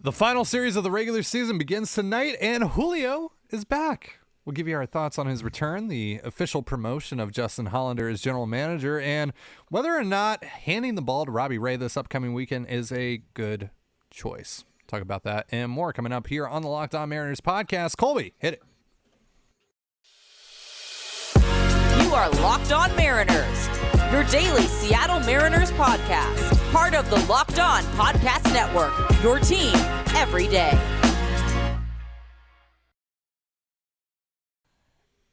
The final series of the regular season begins tonight, and Julio is back. We'll give you our thoughts on his return, the official promotion of Justin Hollander as general manager, and whether or not handing the ball to Robbie Ray this upcoming weekend is a good choice. Talk about that and more coming up here on the Locked On Mariners podcast. Colby, hit it. You are Locked On Mariners, your daily Seattle Mariners podcast. Part of the Locked On Podcast Network, your team every day.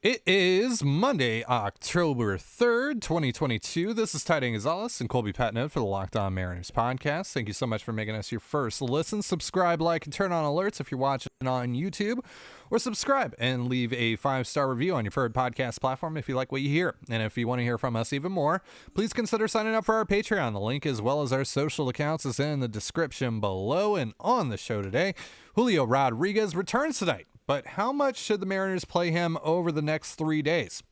It is Monday, October 3rd, 2022. This is Ty Gonzalez and Colby Patnode for the Locked On Mariners podcast. Thank you so much for making us your first listen. Subscribe, like, and turn on alerts if you're watching on YouTube, or subscribe and leave a 5-star review on your preferred podcast platform if you like what you hear. And if you want to hear from us even more, please consider signing up for our Patreon. The link, as well as our social accounts, is in the description below. And on the show today, Julio Rodriguez returns tonight. But how much should the Mariners play him over the next 3 days?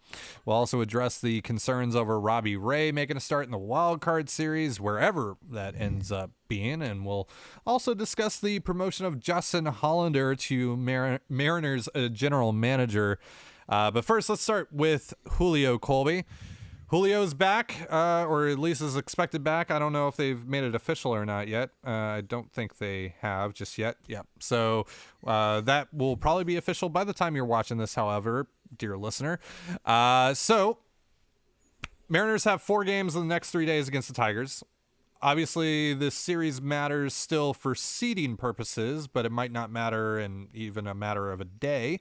We'll also address the concerns over Robbie Ray making a start in the wild card series, wherever that ends up being. And we'll also discuss the promotion of Justin Hollander to Mariners general manager. But first, let's start with Julio. Colby. Julio's back, or at least is expected back. I don't know if they've made it official or not yet. I don't think they have just yet. Yep. So that will probably be official by the time you're watching this, however, dear listener. So Mariners have 4 games in the next 3 days against the Tigers. Obviously, this series matters still for seeding purposes, but it might not matter in even a matter of a day.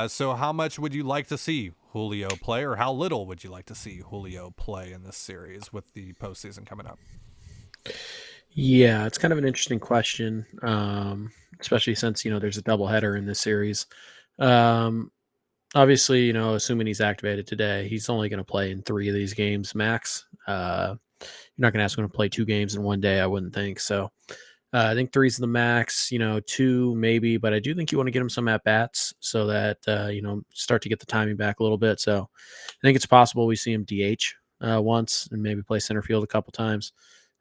So how much would you like to see Julio play, or how little would you like to see Julio play in this series with the postseason coming up? Yeah, it's kind of an interesting question, especially since, there's a doubleheader in this series. Obviously, assuming he's activated today, he's only going to play in 3 of these games max. You're not going to ask him to play 2 games in one day, I wouldn't think. So I think 3's the max, 2 maybe, but I do think you want to get him some at-bats so that, start to get the timing back a little bit. So I think it's possible we see him DH once and maybe play center field a couple times.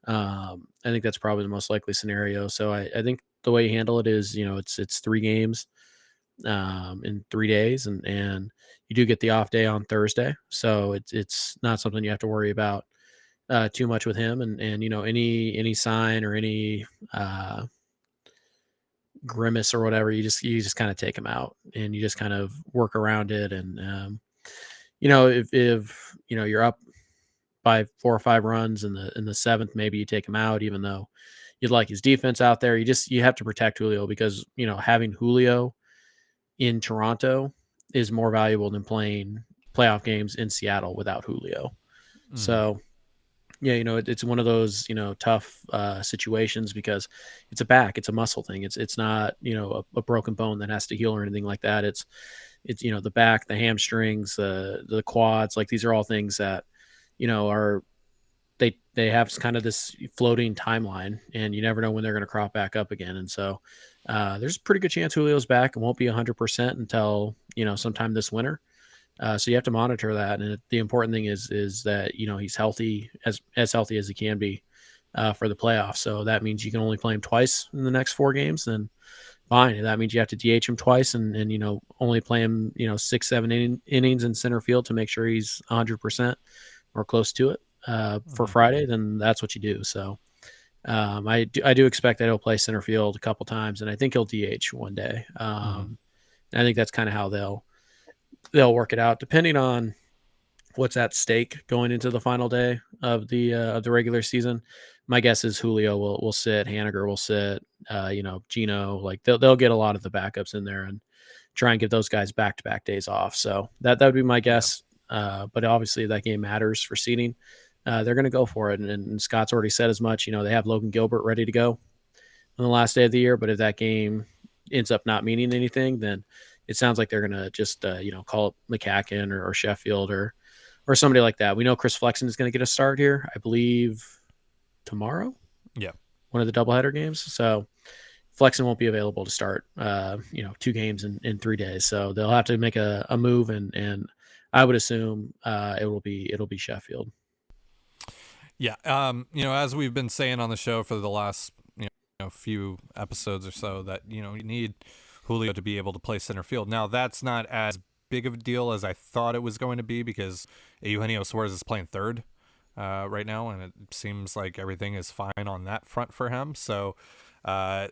I think that's probably the most likely scenario. So I think the way you handle it is, it's 3 games in 3 days, and you do get the off day on Thursday. So it's not something you have to worry about too much with him, and any sign or any grimace or whatever, you just kind of take him out and you just kind of work around it. And if you're up by 4 or 5 runs in the 7th, maybe you take him out, even though you'd like his defense out there. You have to protect Julio, because having Julio in Toronto is more valuable than playing playoff games in Seattle without Julio. So yeah, it's one of those, tough situations, because it's a muscle thing. It's not, a broken bone that has to heal or anything like that. It's the back, the hamstrings, the quads, like these are all things that, are, they have kind of this floating timeline, and you never know when they're going to crop back up again. And so there's a pretty good chance Julio's back and won't be 100% until, sometime this winter. So you have to monitor that, and the important thing is that he's healthy, as healthy as he can be for the playoffs. So that means you can only play him twice in the next 4 games. Then fine. And that means you have to DH him twice, and only play him 6-7 innings in center field to make sure he's 100% or close to it for Friday. Then that's what you do. So I do expect that he'll play center field a couple times, and I think he'll DH one day. I think that's kind of how they'll work it out, depending on what's at stake going into the final day of the regular season. My guess is Julio will sit, Haniger will sit, Gino, like they'll get a lot of the backups in there and try and give those guys back-to-back days off. So that would be my guess. But obviously that game matters for seeding. They're going to go for it. And Scott's already said as much. They have Logan Gilbert ready to go on the last day of the year. But if that game ends up not meaning anything, then it sounds like they're going to just, call up McCacken or Sheffield or somebody like that. We know Chris Flexen is going to get a start here, I believe, tomorrow. Yeah. One of the doubleheader games. So Flexen won't be available to start, 2 games in 3 days. So they'll have to make a move, and I would assume it'll be Sheffield. Yeah. As we've been saying on the show for the last few episodes or so that you need Julio to be able to play center field. Now that's not as big of a deal as I thought it was going to be because Eugenio Suarez is playing third right now, and it seems like everything is fine on that front for him. So the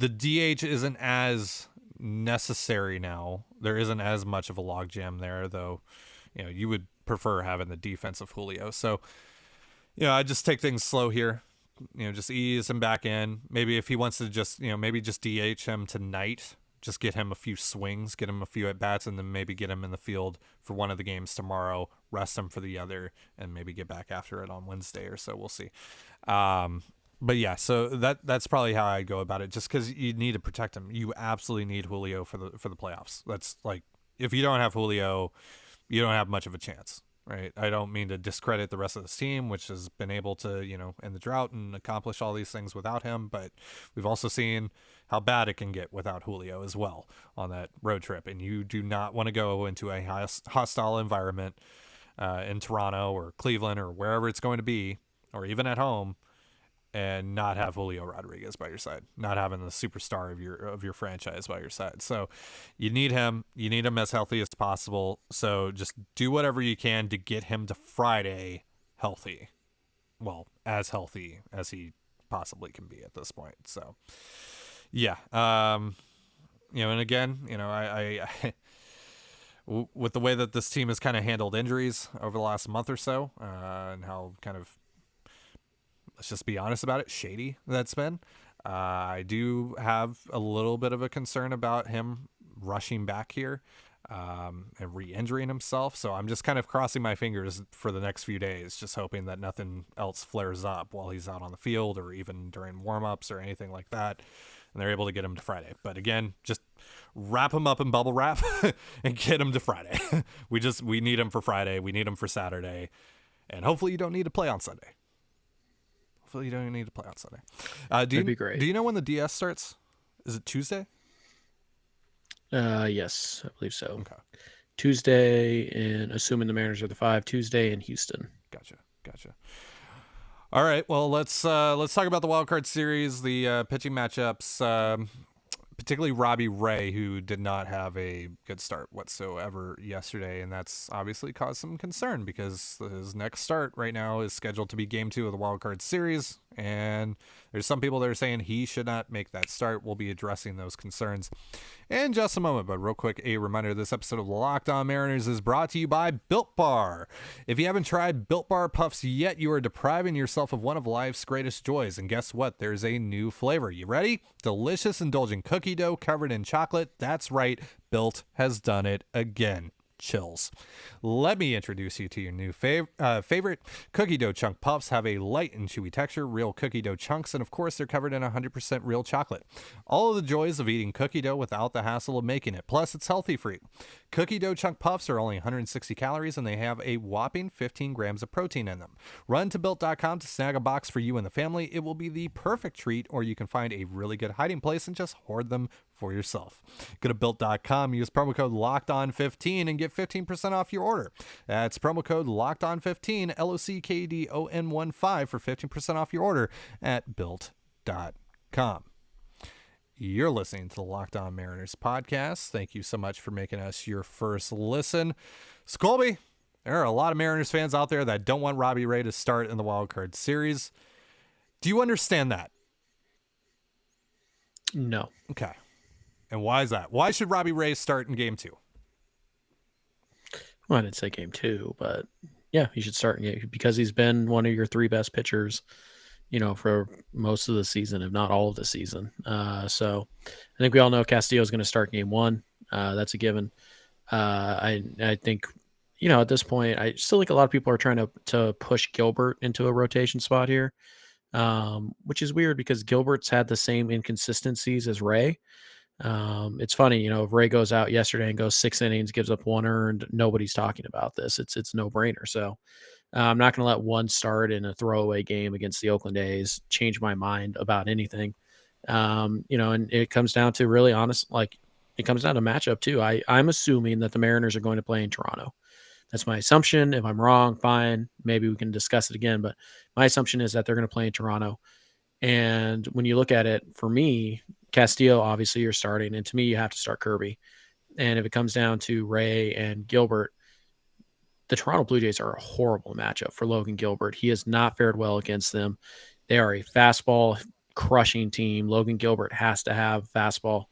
DH isn't as necessary now. There isn't as much of a logjam there, though. You would prefer having the defense of Julio. So, I just take things slow here. Just ease him back in. Maybe if he wants to just, maybe just DH him tonight. Just get him a few swings, get him a few at-bats, and then maybe get him in the field for one of the games tomorrow, rest him for the other, and maybe get back after it on Wednesday or so. We'll see. But yeah, so that's probably how I go about it, just because you need to protect him. You absolutely need Julio for the playoffs. That's like, if you don't have Julio, you don't have much of a chance. Right. I don't mean to discredit the rest of this team, which has been able to, end the drought and accomplish all these things without him. But we've also seen how bad it can get without Julio as well on that road trip. And you do not want to go into a hostile environment in Toronto or Cleveland or wherever it's going to be, or even at home, and not have Julio Rodriguez by your side, not having the superstar of your franchise by your side. So you need him. You need him as healthy as possible. So just do whatever you can to get him to Friday healthy. Well, as healthy as he possibly can be at this point. So yeah. And again, I with the way that this team has kind of handled injuries over the last month or so, and how kind of, let's just be honest about it, shady that's been. I do have a little bit of a concern about him rushing back here and re-injuring himself. So I'm just kind of crossing my fingers for the next few days, just hoping that nothing else flares up while he's out on the field or even during warm-ups or anything like that. And they're able to get him to Friday. But again, just wrap him up in bubble wrap and get him to Friday. We need him for Friday. We need him for Saturday. And hopefully you don't need to play on Sunday. Hopefully you don't even need to play on Sunday. That'd be great. Do you know when the DS starts? Is it Tuesday? Yes, I believe so. Okay. Tuesday, and assuming the Mariners are the 5, Tuesday in Houston. Gotcha. All right. Well, let's talk about the wild card series, the pitching matchups. Particularly Robbie Ray, who did not have a good start whatsoever yesterday, and that's obviously caused some concern because his next start right now is scheduled to be Game 2 of the Wild Card Series, and there's some people that are saying he should not make that start. We'll be addressing those concerns in just a moment, but real quick, a reminder, this episode of the Locked On Mariners is brought to you by Built Bar. If you haven't tried Built Bar Puffs yet, you are depriving yourself of one of life's greatest joys, and guess what? There's a new flavor. You ready? Delicious, indulgent cookie dough covered in chocolate. That's right, Built has done it again. Chills. Let me introduce you to your new favorite. Cookie dough chunk puffs have a light and chewy texture, real cookie dough chunks, and of course they're covered in 100% real chocolate. All of the joys of eating cookie dough without the hassle of making it. Plus, it's healthy for you. Cookie dough chunk puffs are only 160 calories and they have a whopping 15 grams of protein in them. Run to Built.com to snag a box for you and the family. It will be the perfect treat, or you can find a really good hiding place and just hoard them for yourself. Go to Built.com, use promo code LOCKEDON15 and get 15% off your order. That's promo code LOCKEDON15, LOCKEDON15 for 15% off your order at Built.com. You're listening to the Locked On Mariners podcast. Thank you so much for making us your first listen. So Colby, there are a lot of Mariners fans out there that don't want Robbie Ray to start in the Wild Card Series. Do you understand that? No. Okay. And why is that? Why should Robbie Ray start in Game 2? Well, I didn't say Game 2, but yeah, he should start in Game, because he's been one of your 3 best pitchers, for most of the season, if not all of the season. So I think we all know Castillo is going to start Game 1. That's a given. I think, at this point, I still think a lot of people are trying to push Gilbert into a rotation spot here, which is weird because Gilbert's had the same inconsistencies as Ray. It's funny, if Ray goes out yesterday and goes 6 innings, gives up 1 earned, nobody's talking about this. It's no brainer. So I'm not going to let one start in a throwaway game against the Oakland A's change my mind about anything. And it comes down to really honest, it comes down to matchup too. I'm assuming that the Mariners are going to play in Toronto. That's my assumption. If I'm wrong, fine. Maybe we can discuss it again, but my assumption is that they're going to play in Toronto. And when you look at it, for me, Castillo, obviously you're starting. And to me, you have to start Kirby. And if it comes down to Ray and Gilbert, the Toronto Blue Jays are a horrible matchup for Logan Gilbert. He has not fared well against them. They are a fastball crushing team. Logan Gilbert has to have fastball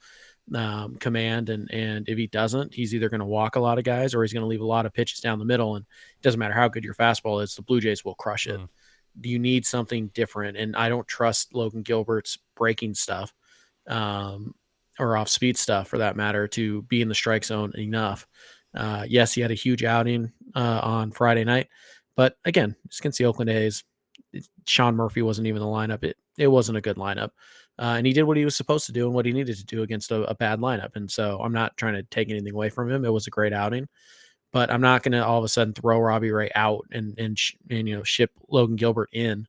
command, and if he doesn't, he's either going to walk a lot of guys or he's going to leave a lot of pitches down the middle. And it doesn't matter how good your fastball is, the Blue Jays will crush it. You need something different, and I don't trust Logan Gilbert's breaking stuff or off speed stuff for that matter to be in the strike zone enough. Yes, he had a huge outing on Friday night, but again, it's against the Oakland A's. Sean Murphy wasn't even in the lineup. It wasn't a good lineup. And he did what he was supposed to do and what he needed to do against a bad lineup. And so I'm not trying to take anything away from him. It was a great outing, but I'm not going to all of a sudden throw Robbie Ray out and ship Logan Gilbert in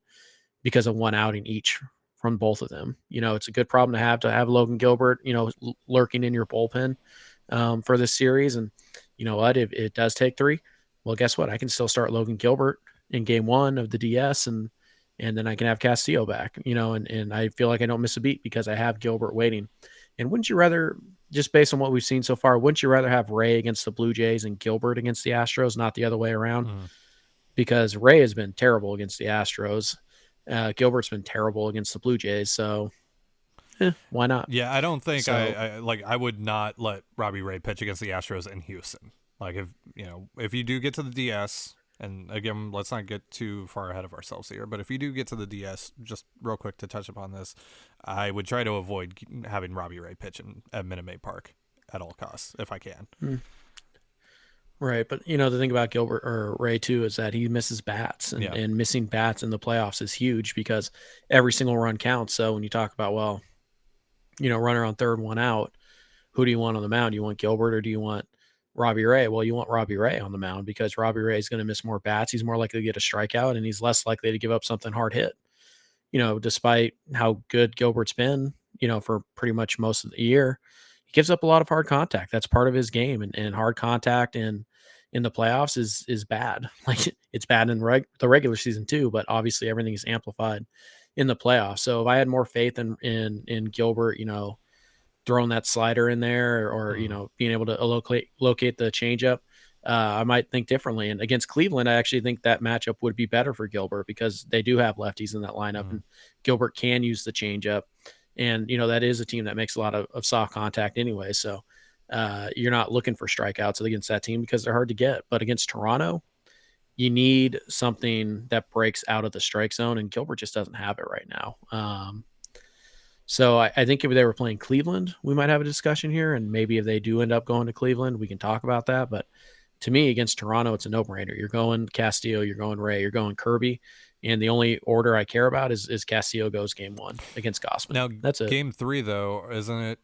because of one outing each from both of them. It's a good problem to have Logan Gilbert, lurking in your bullpen for this series. And you know what, if it does take 3, well, guess what? I can still start Logan Gilbert in game 1 of the DS, and then I can have Castillo back, and I feel like I don't miss a beat because I have Gilbert waiting. And wouldn't you rather, just based on what we've seen so far, wouldn't you rather have Ray against the Blue Jays and Gilbert against the Astros, not the other way around? Because Ray has been terrible against the Astros. Gilbert's been terrible against the Blue Jays. So why not? Yeah, I don't think I would not let Robbie Ray pitch against the Astros in Houston. Like if you do get to the DS, and again, let's not get too far ahead of ourselves here, but if you do get to the DS, just real quick to touch upon this, I would try to avoid having Robbie Ray pitch at Minute Maid Park at all costs if I can. Right, but the thing about Gilbert or Ray too is that he misses bats, and missing bats in the playoffs is huge because every single run counts. So when you talk about runner on third, 1 out, who do you want on the mound? Do you want Gilbert or do you want Robbie Ray? Well, you want Robbie Ray on the mound because Robbie Ray is going to miss more bats. He's more likely to get a strikeout, and he's less likely to give up something hard hit. Despite how good Gilbert's been, for pretty much most of the year, he gives up a lot of hard contact. That's part of his game, and hard contact in the playoffs is bad. Like, it's bad in the regular season too, but obviously everything is amplified in the playoffs. So if I had more faith in Gilbert, throwing that slider in there or being able to locate the changeup, I might think differently. And against Cleveland, I actually think that matchup would be better for Gilbert because they do have lefties in that lineup, and Gilbert can use the changeup. And that is a team that makes a lot of soft contact anyway. So you're not looking for strikeouts against that team because they're hard to get. But against Toronto, you need something that breaks out of the strike zone, and Gilbert just doesn't have it right now. So I think if they were playing Cleveland, we might have a discussion here, and maybe if they do end up going to Cleveland, we can talk about that. But to me, against Toronto, it's a no-brainer. You're going Castillo, you're going Ray, you're going Kirby, and the only order I care about is Castillo goes game 1 against Gausman. Now, that's it. Game 3, though, isn't it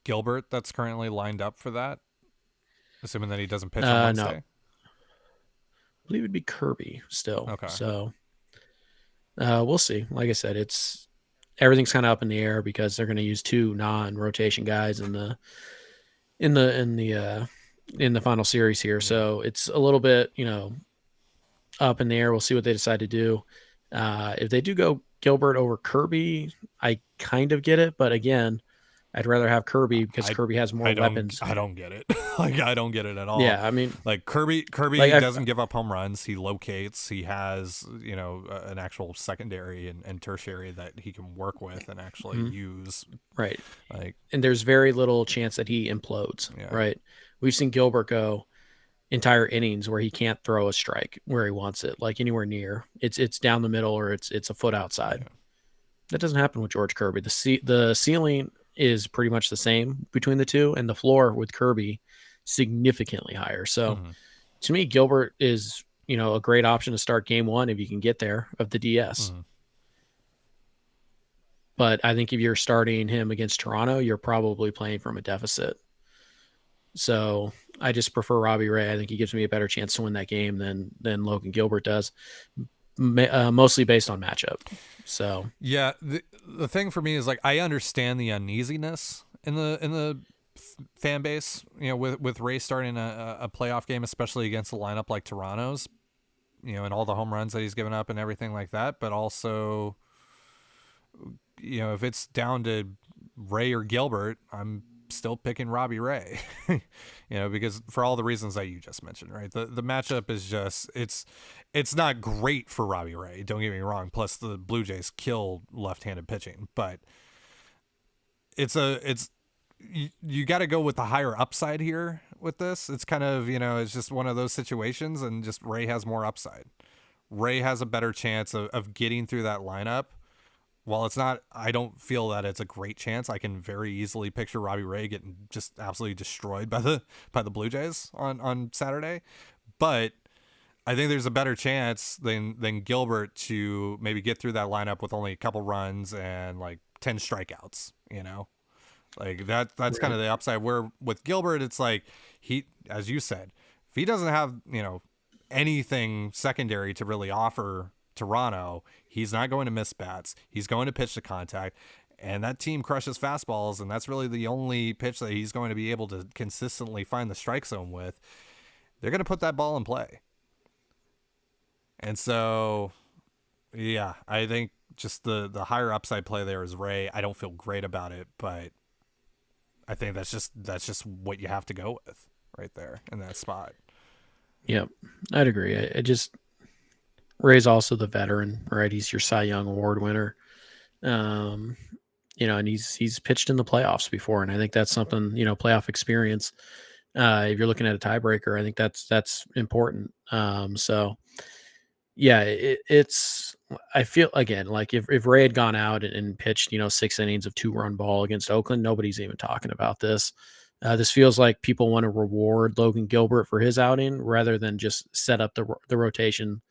Gilbert that's currently lined up for that? Assuming that he doesn't pitch on Wednesday? No. I believe it'd be Kirby still. Okay. So we'll see. Like I said, everything's kind of up in the air because they're going to use 2 non-rotation guys in the final series here. So it's a little bit, up in the air. We'll see what they decide to do. If they do go Gilbert over Kirby, I kind of get it, but again, I'd rather have Kirby because Kirby has more weapons. I don't get it. I don't get it at all. Yeah, I mean, Kirby doesn't give up home runs. He locates. He has, an actual secondary and tertiary that he can work with and actually use. Right. And there's very little chance that he implodes. Yeah. Right. We've seen Gilbert go entire innings where he can't throw a strike where he wants it, like anywhere near. It's down the middle or it's a foot outside. Yeah. That doesn't happen with George Kirby. The ceiling is pretty much the same between the two, and the floor with Kirby significantly higher. So to me, Gilbert is, a great option to start game 1 if you can get there of the DS. But I think if you're starting him against Toronto, you're probably playing from a deficit. So I just prefer Robbie Ray. I think he gives me a better chance to win that game than Logan Gilbert does, mostly based on matchup. So yeah, the thing for me is I understand the uneasiness in the fan base, with Ray starting a playoff game, especially against a lineup like Toronto's, and all the home runs that he's given up and everything like that. But also, if it's down to Ray or Gilbert, I'm still picking Robbie Ray, because for all the reasons that you just mentioned, right? The matchup is just, it's not great for Robbie Ray. Don't get me wrong. Plus the Blue Jays kill left-handed pitching, but you got to go with the higher upside here with this. It's kind of, it's just one of those situations, and just Ray has more upside. Ray has a better chance of getting through that lineup. While it's not, I don't feel that it's a great chance. I can very easily picture Robbie Ray getting just absolutely destroyed by the Blue Jays on Saturday. But I think there's a better chance than Gilbert to maybe get through that lineup with only a couple runs and like 10 strikeouts, Like that's right. Kind of the upside. Where with Gilbert, it's like he, as you said, if he doesn't have, anything secondary to really offer Toronto, he's not going to miss bats. He's going to pitch to contact, and that team crushes fastballs, and that's really the only pitch that he's going to be able to consistently find the strike zone with. They're going to put that ball in play. And so, yeah, I think just the higher upside play there is Ray. I don't feel great about it, but I think that's just what you have to go with right there in that spot. Yep, I'd agree. Ray's also the veteran, right? He's your Cy Young Award winner. And he's pitched in the playoffs before, and I think that's something, playoff experience. If you're looking at a tiebreaker, I think that's important. So yeah, it's I feel again like if Ray had gone out and pitched 6 innings of 2-run ball against Oakland, nobody's even talking about this. This feels like people want to reward Logan Gilbert for his outing rather than just set up the rotation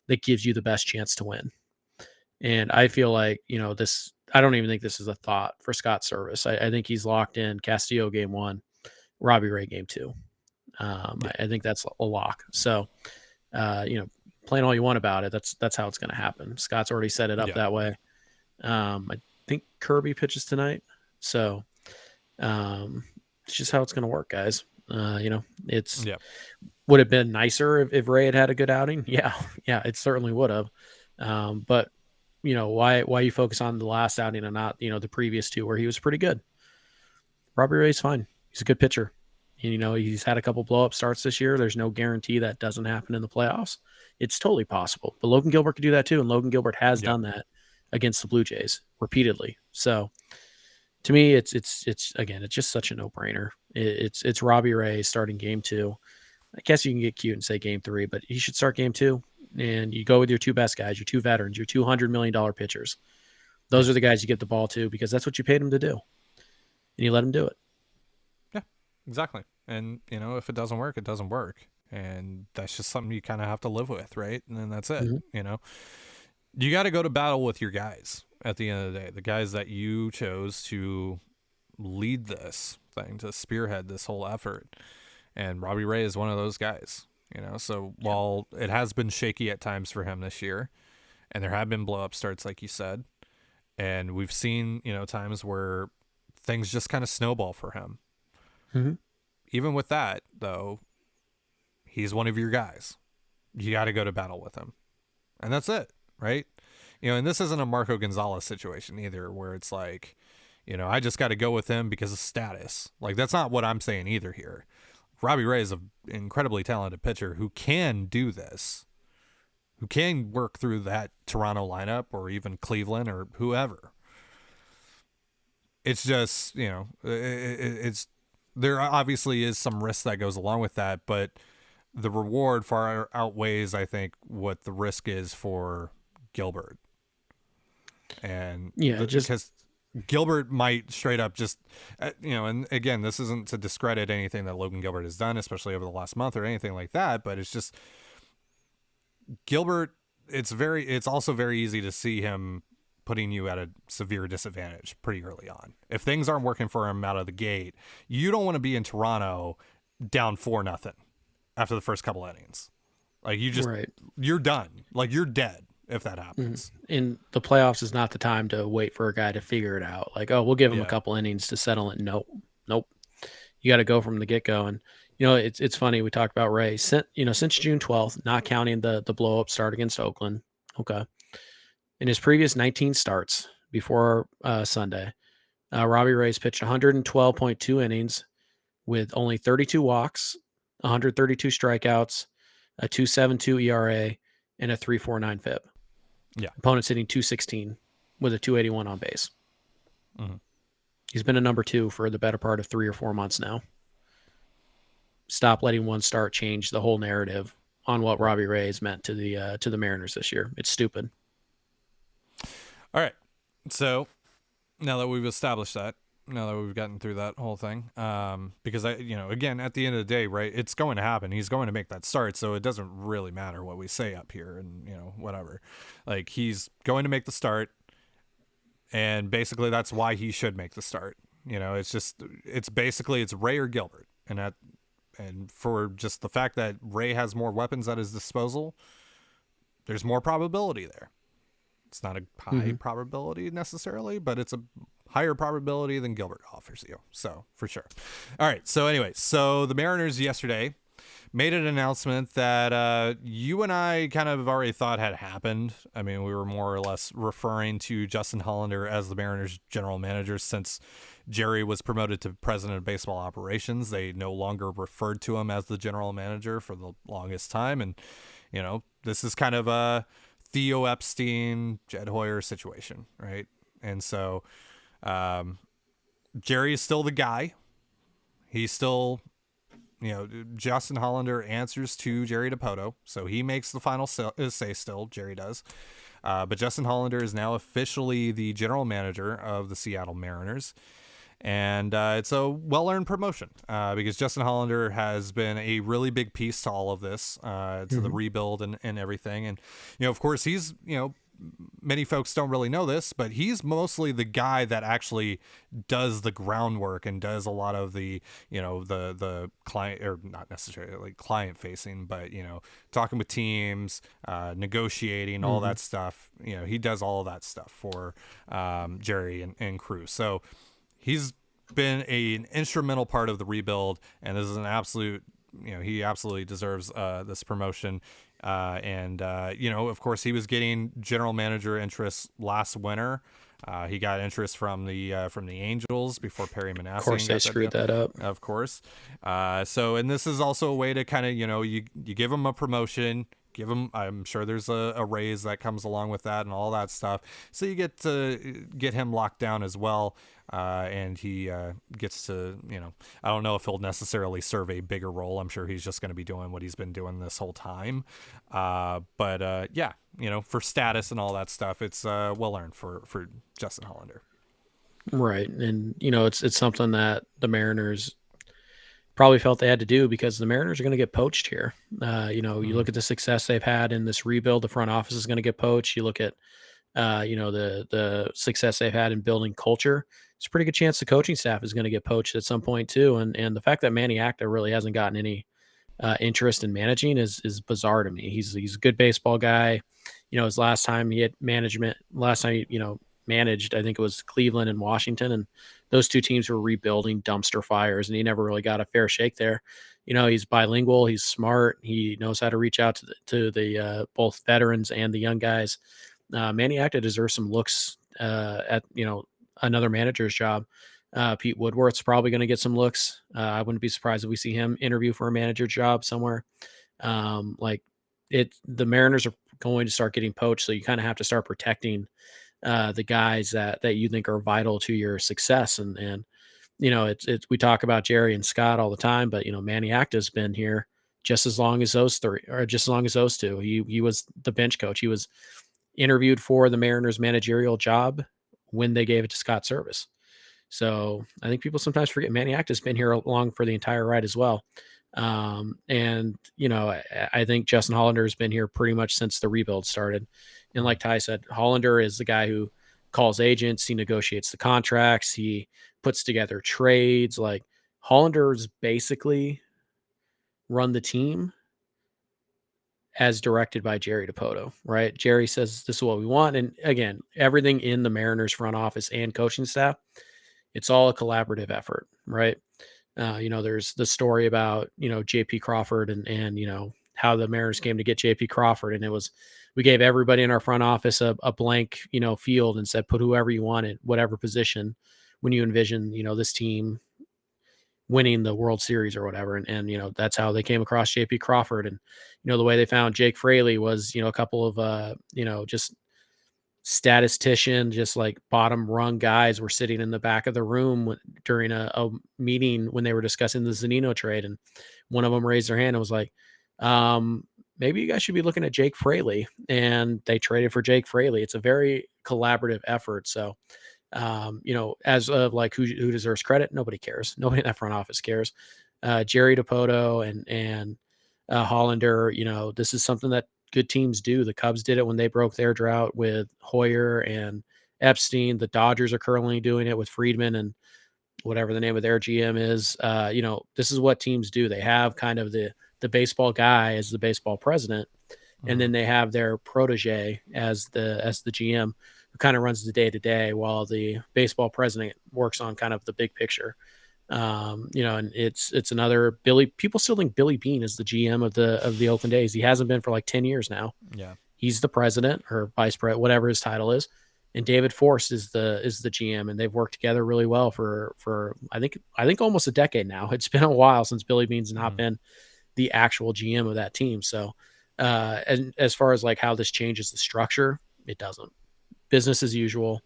that gives you the best chance to win. And I feel like, this, I don't even think this is a thought for Scott Service. I think he's locked in Castillo game 1, Robbie Ray game 2. I think that's a lock. So, playing all you want about it, that's how it's going to happen. Scott's already set it up that way. I think Kirby pitches tonight. So, it's just how it's going to work, guys. It's would have been nicer if Ray had a good outing. Yeah, it certainly would have. But why you focus on the last outing and not the previous 2 where he was pretty good? Robbie Ray's fine. He's a good pitcher. He's had a couple blow-up starts this year. There's no guarantee that doesn't happen in the playoffs. It's totally possible. But Logan Gilbert could do that too, and Logan Gilbert has done that against the Blue Jays repeatedly. So to me, it's again, it's just such a no-brainer. It's Robbie Ray starting game 2. I guess you can get cute and say game 3, but he should start game 2. And you go with your 2 best guys, your 2 veterans, your $200 million pitchers. Those are the guys you get the ball to because that's what you paid them to do. And you let them do it. Yeah, exactly. And, if it doesn't work, it doesn't work. And that's just something you kind of have to live with, right? And then that's it, You got to go to battle with your guys at the end of the day. The guys that you chose to lead this thing, to spearhead this whole effort. And Robbie Ray is one of those guys. So while it has been shaky at times for him this year, and there have been blow-up starts, like you said, and we've seen, times where things just kind of snowball for him. Mm-hmm. Even with that, though, he's one of your guys. You got to go to battle with him. And that's it, right? And this isn't a Marco Gonzalez situation either, where it's like, I just got to go with him because of status. Like, that's not what I'm saying either here. Robbie Ray is an incredibly talented pitcher who can do this, who can work through that Toronto lineup or even Cleveland or whoever. It's just, it's there obviously is some risk that goes along with that, but the reward far outweighs, I think, what the risk is for Gilbert. And because Gilbert might straight up just, and again, this isn't to discredit anything that Logan Gilbert has done, especially over the last month or anything like that, but it's just Gilbert, it's also very easy to see him putting you at a severe disadvantage pretty early on. If things aren't working for him out of the gate, you don't want to be in Toronto down 4-0 after the first couple innings. Like you're done. Like you're dead if that happens. In the playoffs is not the time to wait for a guy to figure it out. Like, oh, we'll give him a couple innings to settle it. Nope. You got to go from the get-go. And, it's funny. We talked about Ray since June 12th, not counting the blow-up start against Oakland. Okay. In his previous 19 starts before Sunday. Robbie Ray's pitched 112.2 innings with only 32 walks, 132 strikeouts, a 2.72 ERA, and a 3.49 FIP. Yeah. Opponent's hitting 216 with a 281 on base. Mm-hmm. He's been a number 2 for the better part of 3 or 4 months now. Stop letting one start change the whole narrative on what Robbie Ray has meant to the Mariners this year. It's stupid. All right. So now that we've established that, now that we've gotten through that whole thing, because again, at the end of the day, right, it's going to happen. He's going to make that start, so it doesn't really matter what we say up here and, whatever. Like, he's going to make the start, and basically that's why he should make the start. It's basically Ray or Gilbert, and for just the fact that Ray has more weapons at his disposal, there's more probability there. It's not a high probability necessarily, but it's a higher probability than Gilbert offers you. So, for sure. All right. So, anyway, the Mariners yesterday made an announcement that you and I kind of already thought had happened. I mean, we were more or less referring to Justin Hollander as the Mariners general manager since Jerry was promoted to president of baseball operations. They no longer referred to him as the general manager for the longest time. And, this is kind of a Theo Epstein, Jed Hoyer situation, right? And so Jerry is still the guy. He's still, Justin Hollander answers to Jerry Dipoto, so he makes the final say still, Jerry does. But Justin Hollander is now officially the general manager of the Seattle Mariners. And it's a well-earned promotion because Justin Hollander has been a really big piece to all of this, to the rebuild and everything. And, of course, he's, many folks don't really know this, but he's mostly the guy that actually does the groundwork and does a lot of the, the client, or not necessarily like client facing, but, talking with teams, negotiating, all that stuff. He does all of that stuff for Jerry and crew. So he's been an instrumental part of the rebuild, and this is an absolute, he absolutely deserves this promotion. Of course, he was getting general manager interest last winter. He got interest from the Angels before Perry Manasseh. Of course, they screwed that up. Of course. And this is also a way to kind of, you give him a promotion, I'm sure there's a raise that comes along with that and all that stuff. So you get to get him locked down as well. And he gets to, I don't know if he'll necessarily serve a bigger role. I'm sure he's just going to be doing what he's been doing this whole time. But for status and all that stuff, it's well earned for Justin Hollander. Right. And, it's something that the Mariners probably felt they had to do because the Mariners are going to get poached here. You look at the success they've had in this rebuild, the front office is going to get poached. You look at, the success they've had in building culture. It's a pretty good chance the coaching staff is going to get poached at some point too. And the fact that Manny Acta really hasn't gotten any interest in managing is bizarre to me. He's a good baseball guy. His last time he had managed, I think it was Cleveland and Washington, and those two teams were rebuilding dumpster fires, and he never really got a fair shake there. He's bilingual, he's smart, he knows how to reach out to the both veterans and the young guys. Manny Acta deserves some looks at another manager's job. Pete Woodworth's probably going to get some looks. I wouldn't be surprised if we see him interview for a manager job somewhere. The Mariners are going to start getting poached, so you kind of have to start protecting the guys that you think are vital to your success. And we talk about Jerry and Scott all the time, but Manny Acta's been here just as long as those three, or just as long as those two. He was the bench coach. He was interviewed for the Mariners managerial job when they gave it to Scott Service. So I think people sometimes forget Manny Acta's been here along for the entire ride as well. I think Justin Hollander has been here pretty much since the rebuild started. And like Ty said, Hollander is the guy who calls agents, he negotiates the contracts, he puts together trades. Like, Hollander's basically run the team as directed by Jerry Dipoto, right? Jerry says, this is what we want. And again, everything in the Mariners front office and coaching staff, it's all a collaborative effort, right? There's the story about, JP Crawford and how the Mariners came to get JP Crawford. And it was we gave everybody in our front office a blank, field and said, put whoever you wanted, whatever position, when you envision, this team winning the World Series or whatever. And that's how they came across JP Crawford. And, the way they found Jake Fraley was, a couple of, just statistician, just like bottom rung guys were sitting in the back of the room during a meeting when they were discussing the Zunino trade. And one of them raised their hand and was like, maybe you guys should be looking at Jake Fraley. And they traded for Jake Fraley. It's a very collaborative effort. So, as of like who deserves credit, nobody cares. Nobody in that front office cares. Jerry DiPoto and Hollander, this is something that good teams do. The Cubs did it when they broke their drought with Hoyer and Epstein. The Dodgers are currently doing it with Friedman and whatever the name of their GM is. This is what teams do. They have kind of the baseball guy as the baseball president, and then they have their protege as the GM who kind of runs the day to day while the baseball president works on kind of the big picture. And it's another people still think Billy Beane is the GM of the Oakland A's. He hasn't been for like 10 years now. Yeah. He's the president or vice president, whatever his title is. And David Forst is the GM, and they've worked together really well for I think almost a decade now. It's been a while since Billy Beane's not been the actual GM of that team. So, and as far as like how this changes the structure, it doesn't. Business as usual.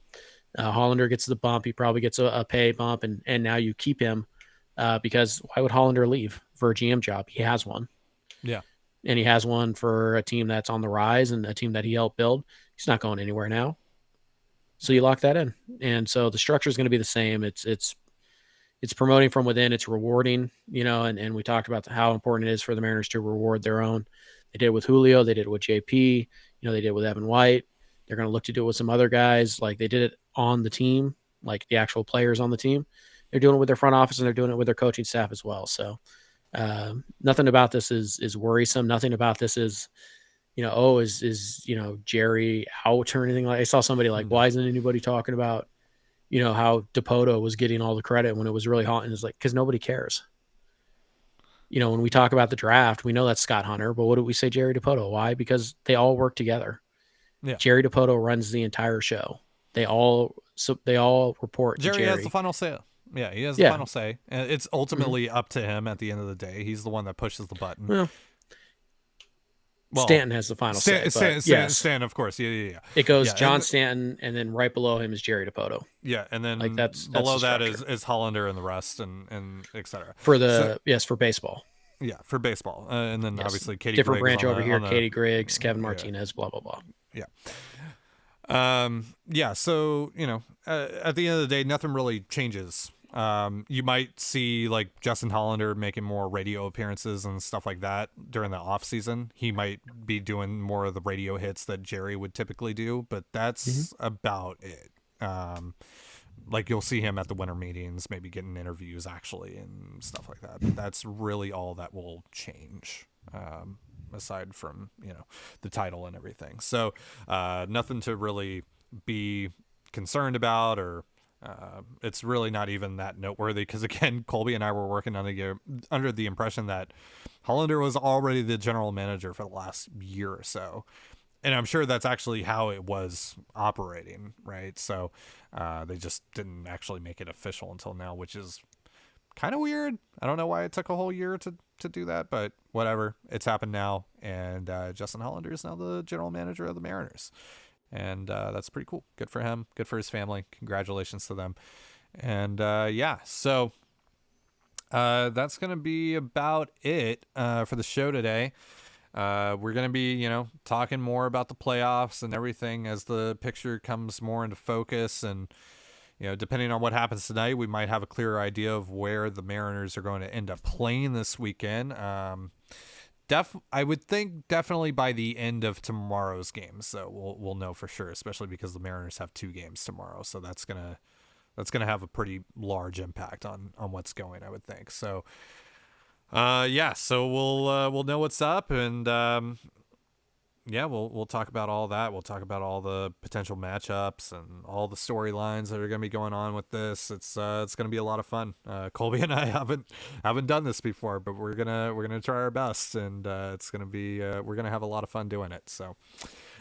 Hollander gets the bump. He probably gets a pay bump, and now you keep him because why would Hollander leave for a GM job? He has one. Yeah. And he has one for a team that's on the rise and a team that he helped build. He's not going anywhere now. So you lock that in. And so the structure is going to be the same. It's promoting from within. It's rewarding, and we talked about how important it is for the Mariners to reward their own. They did it with Julio. They did it with JP. They did it with Evan White. They're going to look to do it with some other guys. Like they did it on the team, like the actual players on the team. They're doing it with their front office and they're doing it with their coaching staff as well. So nothing about this is worrisome. Nothing about this is, is Jerry out or anything like. I saw somebody like, why isn't anybody talking about, how DiPoto was getting all the credit when it was really hot? And it's like, because nobody cares. When we talk about the draft, we know that's Scott Hunter, but what do we say Jerry DiPoto? Why? Because they all work together. Yeah. Jerry DiPoto runs the entire show. They all report to Jerry. Has the final say. Yeah, he has the final say. And it's ultimately up to him at the end of the day. He's the one that pushes the button. Well, Stanton has the final say. Stanton, of course. Yeah. It goes John Stanton, and then right below him is Jerry DiPoto. Yeah, and then like that's below that is Hollander and the rest, and et cetera. For baseball. Yeah, for baseball, and then obviously Katie. Different Griggs branch over here. Katie Griggs, Kevin Martinez, blah blah blah. Yeah. So at the end of the day, nothing really changes. You might see like Justin Hollander making more radio appearances and stuff like that during the off season. He might be doing more of the radio hits that Jerry would typically do, but that's about it. Like you'll see him at the winter meetings, maybe getting interviews actually and stuff like that. But that's really all that will change. Aside from, the title and everything. So nothing to really be concerned about, or it's really not even that noteworthy because, again, Colby and I were working under the impression that Hollander was already the general manager for the last year or so. And I'm sure that's actually how it was operating, right? So they just didn't actually make it official until now, which is kind of weird. I don't know why it took a whole year to do that, but whatever. It's happened now, and Justin Hollander is now the general manager of the Mariners, and that's pretty cool. Good for him. Good for his family. Congratulations to them. And so that's gonna be about it for the show today. We're gonna be talking more about the playoffs and everything as the picture comes more into focus, and depending on what happens tonight, we might have a clearer idea of where the Mariners are going to end up playing this weekend. I would think definitely by the end of tomorrow's game, so we'll know for sure, especially because the Mariners have 2 games tomorrow, so that's gonna have a pretty large impact on what's going, I would think. So, so we'll know what's up, and we'll talk about all that. We'll talk about all the potential matchups and all the storylines that are going to be going on with this. It's going to be a lot of fun. Colby and I haven't done this before, but we're gonna try our best, and it's going to be we're going to have a lot of fun doing it. So,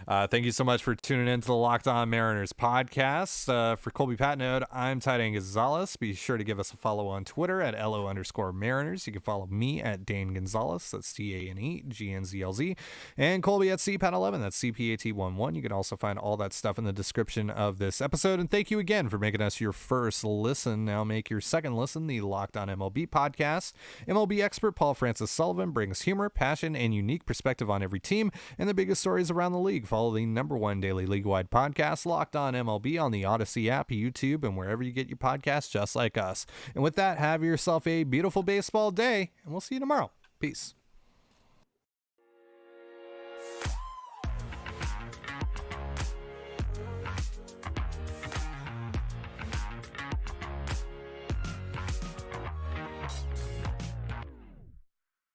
Thank you so much for tuning in to the Locked On Mariners podcast. For Colby Patnode, I'm Ty Gonzalez. Be sure to give us a follow on Twitter at LO_Mariners. You can follow me at Dane Gonzalez. That's DANEGNZLZ. And Colby at CPAT11. That's CPAT11. You can also find all that stuff in the description of this episode. And thank you again for making us your first listen. Now make your second listen the Locked On MLB podcast. MLB expert Paul Francis Sullivan brings humor, passion, and unique perspective on every team and the biggest stories around the league. Follow the #1 daily league-wide podcast, Locked On MLB, on the Odyssey app, YouTube, and wherever you get your podcasts, just like us. And with that, have yourself a beautiful baseball day, and we'll see you tomorrow. Peace.